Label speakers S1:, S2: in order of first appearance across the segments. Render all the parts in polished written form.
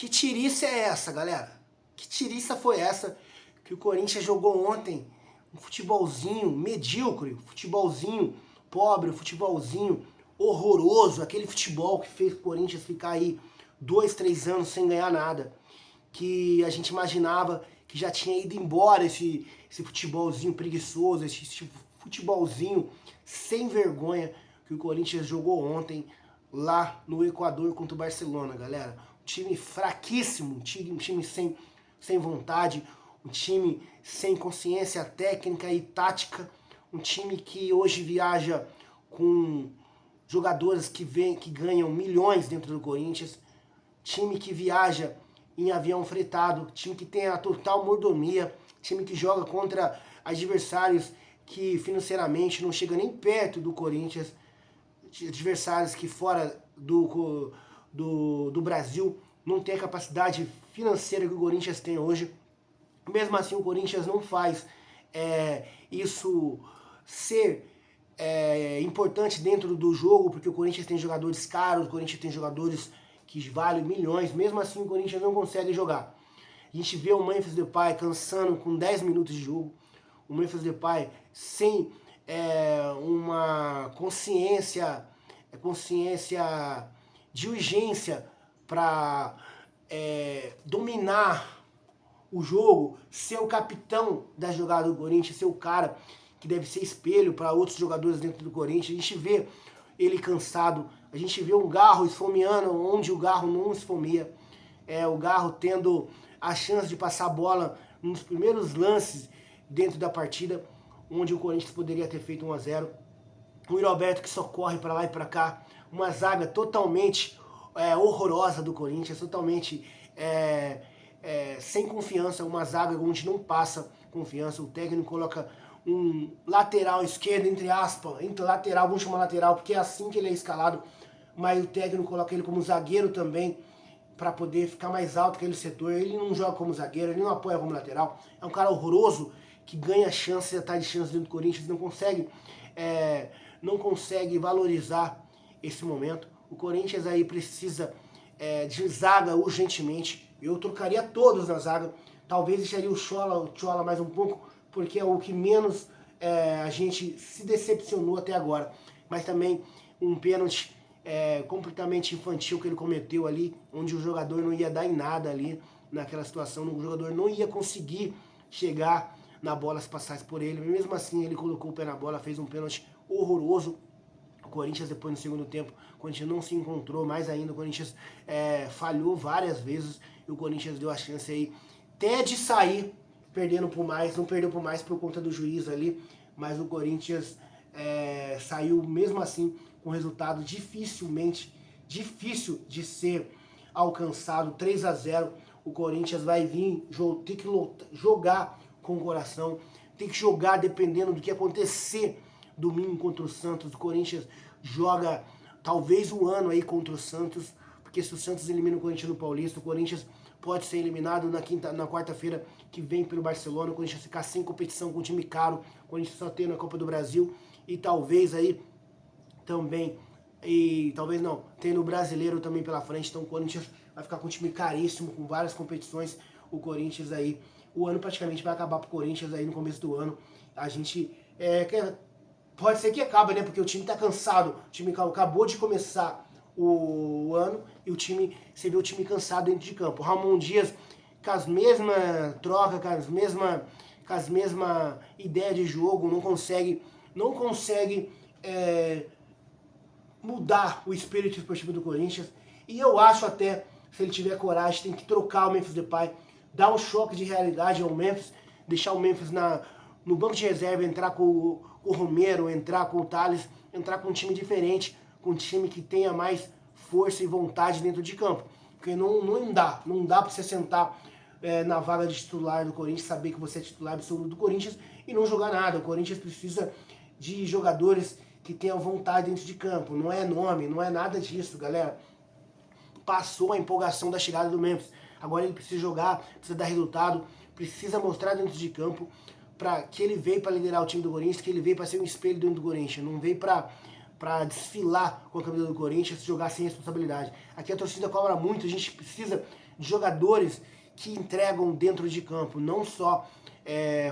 S1: Que tiriça é essa, galera? Que tiriça foi essa que o Corinthians jogou ontem? Um futebolzinho medíocre, futebolzinho pobre, futebolzinho horroroso, aquele futebol que fez o Corinthians ficar aí 2, 3 anos sem ganhar nada. Que a gente imaginava que já tinha ido embora esse futebolzinho preguiçoso, esse futebolzinho sem vergonha que o Corinthians jogou ontem lá no Equador contra o Barcelona, galera. Um time fraquíssimo, um time sem vontade, um time sem consciência técnica e tática, um time que hoje viaja com jogadores que ganham milhões dentro do Corinthians, time que viaja em avião fretado, time que tem a total mordomia, time que joga contra adversários que financeiramente não chega nem perto do Corinthians, adversários que fora do Brasil não tem a capacidade financeira que o Corinthians tem hoje. Mesmo assim, o Corinthians não faz isso ser importante dentro do jogo, porque o Corinthians tem jogadores caros, o Corinthians tem jogadores que valem milhões, mesmo assim o Corinthians não consegue jogar. A gente vê o Memphis Depay cansando com 10 minutos de jogo, o Memphis Depay sem uma consciência de urgência para dominar o jogo, ser o capitão da jogada do Corinthians, ser o cara que deve ser espelho para outros jogadores dentro do Corinthians. A gente vê ele cansado, a gente vê um Garro esfomeando onde o Garro não esfomia, o Garro tendo a chance de passar a bola nos primeiros lances dentro da partida, onde o Corinthians poderia ter feito 1-0. O Roberto que só corre para lá e para cá, uma zaga totalmente horrorosa do Corinthians, totalmente sem confiança, uma zaga onde não passa confiança. O técnico coloca um lateral esquerdo, entre aspas, entre lateral, vamos chamar lateral, porque é assim que ele é escalado, mas o técnico coloca ele como zagueiro também, para poder ficar mais alto que aquele setor. Ele não joga como zagueiro, ele não apoia como lateral, é um cara horroroso, que ganha chance, atrás de chance dentro do Corinthians, não consegue valorizar esse momento. O Corinthians aí precisa de zaga urgentemente. Eu trocaria todos na zaga, talvez deixaria o Chola mais um pouco, porque é o que menos a gente se decepcionou até agora. Mas também um pênalti completamente infantil que ele cometeu ali, onde o jogador não ia dar em nada ali, naquela situação, o jogador não ia conseguir chegar na bola se passasse por ele. Mesmo assim, ele colocou o pé na bola, fez um pênalti horroroso. O Corinthians, depois no segundo tempo, o Corinthians não se encontrou mais ainda, o Corinthians falhou várias vezes, e o Corinthians deu a chance aí até de sair perdendo por mais, não perdeu por mais por conta do juiz ali, mas o Corinthians saiu mesmo assim com resultado difícil de ser alcançado, 3-0. O Corinthians vai vir, tem que jogar com o coração, tem que jogar dependendo do que acontecer domingo contra o Santos. O Corinthians joga talvez um ano aí contra o Santos, porque se o Santos elimina o Corinthians no Paulista, o Corinthians pode ser eliminado na quarta-feira que vem pelo Barcelona, o Corinthians ficar sem competição com um time caro, o Corinthians só tem na Copa do Brasil, e talvez aí também, talvez não, tem no Brasileiro também pela frente, então o Corinthians vai ficar com um time caríssimo, com várias competições. O Corinthians aí, o ano praticamente vai acabar pro Corinthians aí no começo do ano. A gente pode ser que acabe, né, porque o time tá cansado, o time acabou de começar o ano e você vê o time cansado dentro de campo. O Ramon Dias com as mesmas trocas, com as mesmas ideias de jogo, não consegue mudar o espírito esportivo do Corinthians. E eu acho até, se ele tiver coragem, tem que trocar o Memphis Depay, dar um choque de realidade ao Memphis, deixar o Memphis no banco de reserva, entrar com o Romero, entrar com o Thales, entrar com um time diferente, com um time que tenha mais força e vontade dentro de campo. Porque não dá para você sentar na vaga de titular do Corinthians, saber que você é titular absoluto do Corinthians e não jogar nada. O Corinthians precisa de jogadores que tenham vontade dentro de campo. Não é nome, não é nada disso, galera. Passou a empolgação da chegada do Memphis. Agora ele precisa jogar, precisa dar resultado, precisa mostrar dentro de campo que ele veio para liderar o time do Corinthians, que ele veio para ser um espelho dentro do Corinthians. Não veio para para desfilar com a camisa do Corinthians, jogar sem responsabilidade. Aqui a torcida cobra muito, a gente precisa de jogadores que entregam dentro de campo, não só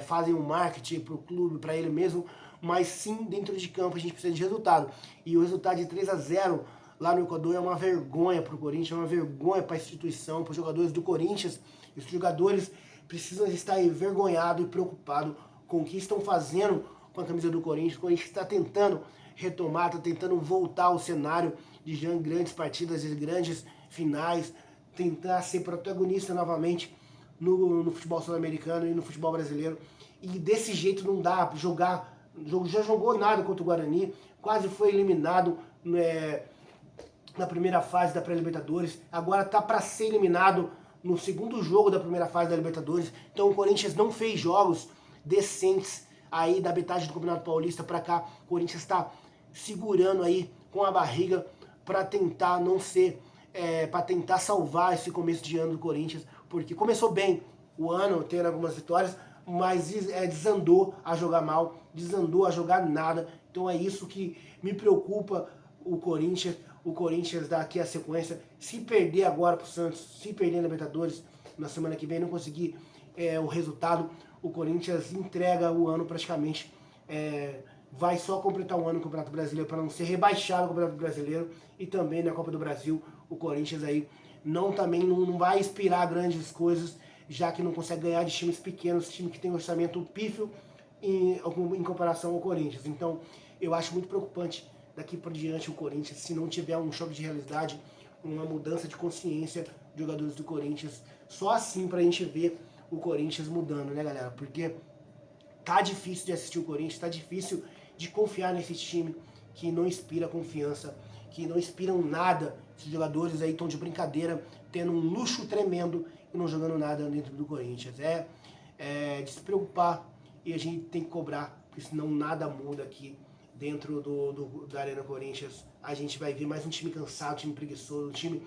S1: fazem um marketing para o clube, para ele mesmo, mas sim dentro de campo a gente precisa de resultado. E o resultado de 3-0 lá no Equador é uma vergonha para o Corinthians, é uma vergonha para a instituição, para os jogadores do Corinthians. E os jogadores precisam estar envergonhados e preocupados com o que estão fazendo com a camisa do Corinthians. O Corinthians está tentando retomar, está tentando voltar ao cenário de grandes partidas, de grandes finais, tentar ser protagonista novamente no futebol sul-americano e no futebol brasileiro. E desse jeito não dá para jogar. Já jogou nada contra o Guarani, quase foi eliminado na primeira fase da pré-Libertadores, agora está para ser eliminado no segundo jogo da primeira fase da Libertadores. Então o Corinthians não fez jogos decentes aí da metade do Campeonato Paulista para cá. O Corinthians está segurando aí com a barriga para tentar não ser, para tentar salvar esse começo de ano do Corinthians, porque começou bem o ano, tendo algumas vitórias, mas desandou a jogar mal, desandou a jogar nada. Então é isso que me preocupa o Corinthians daqui a sequência. Se perder agora pro Santos, se perder na Libertadores, na semana que vem não conseguir o resultado, o Corinthians entrega o ano praticamente, vai só completar um ano no Campeonato Brasileiro para não ser rebaixado no Campeonato Brasileiro e também na Copa do Brasil. O Corinthians aí também não vai inspirar grandes coisas, já que não consegue ganhar de times pequenos, time que tem um orçamento pífio em comparação ao Corinthians. Então eu acho muito preocupante daqui por diante o Corinthians, se não tiver um choque de realidade, uma mudança de consciência de jogadores do Corinthians. Só assim pra gente ver o Corinthians mudando, né, galera? Porque tá difícil de assistir o Corinthians, tá difícil de confiar nesse time que não inspira confiança, que não inspiram nada. Esses jogadores aí estão de brincadeira, tendo um luxo tremendo e não jogando nada dentro do Corinthians. É de se preocupar e a gente tem que cobrar, porque senão nada muda aqui dentro da Arena Corinthians. A gente vai ver mais um time cansado, um time preguiçoso, um time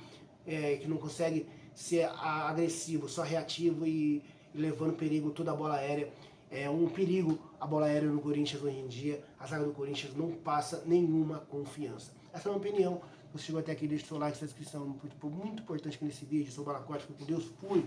S1: que não consegue ser agressivo, só reativo e levando perigo toda a bola aérea. É um perigo a bola aérea no Corinthians hoje em dia. A zaga do Corinthians não passa nenhuma confiança. Essa é a minha opinião. Se você chegou até aqui, deixa o seu like, sua inscrição, muito importante aqui nesse vídeo. Eu sou o Balacote, fique com Deus, fui!